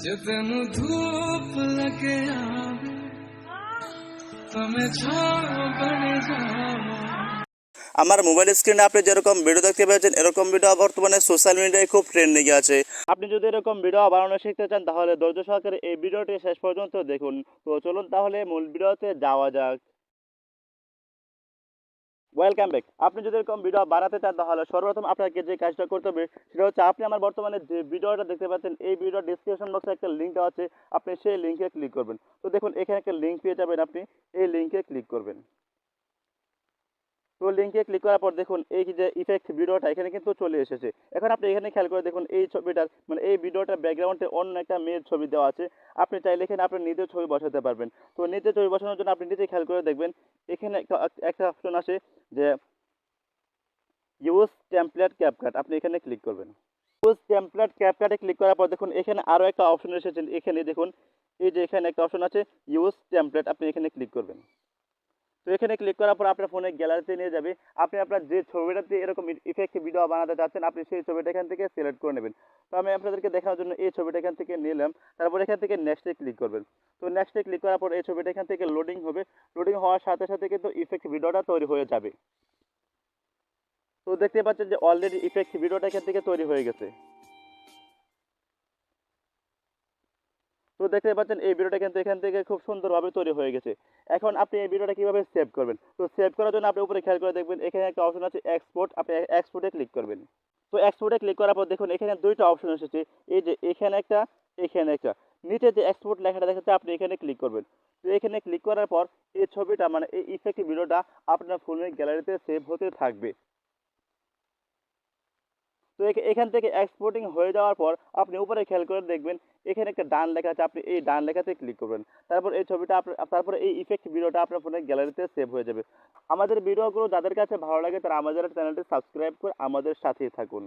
যে তেনু ধূপ লাগে আবে তুমি ছাও বনে যাও। আমার মোবাইল স্ক্রিনে আপনি যেরকম ভিডিও দেখতে পাচ্ছেন এরকম ভিডিও বর্তমানে সোশ্যাল মিডিয়ায় খুব ট্রেন্ডিং আছে। আপনি যদি এরকম ভিডিও বানানো শিখতে চান তাহলে ধৈর্য সহকারে এই ভিডিওটি শেষ পর্যন্ত দেখুন। তো চলুন তাহলে মূল ভিডিওতে যাওয়া যাক। Welcome back. আপনি যদি এরকম ভিডিও বানাতে চান তাহলে সর্বপ্রথম আপনাকে যে কাজটা করতে হবে সেটা হচ্ছে আপনি আমার বর্তমানে যে ভিডিওটা দেখতে পাচ্ছেন এই ভিডিওর ডিসক্রিপশন বক্সে একটা লিঙ্ক দেওয়া আছে, আপনি সেই লিঙ্কে ক্লিক করবেন। তো দেখুন এখানে একটা লিঙ্ক পেয়ে যাবেন, আপনি এই লিঙ্কে ক্লিক করবেন। তো লিঙ্কে ক্লিক করার পর দেখুন এই যে ইফেক্ট ভিডিওটা এখানে কিন্তু চলে এসেছে। এখন আপনি এখানে খেয়াল করে দেখুন এই ছবিটার মানে এই ভিডিওটার ব্যাকগ্রাউন্ডে অন্য একটা মেয়ের ছবি দেওয়া আছে। আপনি চাইলে এখানে আপনার নিজের ছবি বসাতে পারবেন। তো নিজের ছবি বসানোর জন্য আপনি নিজে খেয়াল করে দেখবেন এখানে একটা অপশন আসে যে ইউজ টেমপ্লেট ক্যাপকাট, আপনি এখানে ক্লিক করবেন। ইউজ টেমপ্লেট ক্যাপকাটে ক্লিক করার পর দেখুন এখানে আরও একটা অপশন এসেছে। এখানে দেখুন এই যে এখানে একটা অপশন আছে ইউজ টেমপ্লেট, আপনি এখানে ক্লিক করবেন। তো এখানে ক্লিক করার পর আপনার ফোনে গ্যালারিতে নিয়ে যাবে। আপনি আপনার যে ছবিটাতে এরকম ইফেক্ট ভিডিও বানাতে চাচ্ছেন আপনি সেই ছবিটা এখান থেকে সিলেক্ট করে নেবেন। তো আমি আপনাদেরকে দেখানোর জন্য এই ছবিটা এখান থেকে নিলাম। তারপর এখান থেকে নেক্সটে ক্লিক করবেন। তো নেক্সটে ক্লিক করার পর এই ছবিটা এখান থেকে লোডিং হবে। লোডিং হওয়ার সাথে সাথে কিন্তু ইফেক্ট ভিডিওটা তৈরি হয়ে যাবে। তো দেখতে পাচ্ছেন যে অলরেডি ইফেক্ট ভিডিওটা এখান থেকে তৈরি হয়ে গেছে। তো দেখতে পাচ্ছেন এই ভিডিওটা কিন্তু এখান থেকে খুব সুন্দরভাবে তৈরি হয়ে গেছে। এখন আপনি এই ভিডিওটা কিভাবে সেভ করবেন? তো সেভ করার জন্য আপনি উপরে খেয়াল করে দেখবেন এখানে একটা অপশন আছে এক্সপোর্ট, আপনি এক্সপোর্টে ক্লিক করবেন। তো এক্সপোর্টে ক্লিক করার পর দেখুন এখানে দুইটা অপশন এসেছে, এই যে এখানে একটা, এখানে একটা। নিচে যে এক্সপোর্ট লেখাটা দেখাচ্ছে আপনি এখানে ক্লিক করবেন। তো এখানে ক্লিক করার পর এই ছবিটা মানে এই ইফেক্ট ভিডিওটা আপনার ফোনের গ্যালারিতে সেভ হতে থাকবে। তো এখান থেকে এক্সপোর্টিং হয়ে যাওয়ার পর আপনি উপরে খেয়াল করে দেখবেন এখানে একটা ডান লেখা আছে, আপনি এই ডান লেখাতে ক্লিক করবেন। তারপর এই ছবিটা আপনার তারপরে এই ইফেক্ট ভিডিওটা আপনার ফোনের গ্যালারিতে সেভ হয়ে যাবে। আমাদের ভিডিওগুলো যাদের কাছে ভালো লাগে তারা আমাদের চ্যানেলটি সাবস্ক্রাইব করে আমাদের সাথেই থাকুন।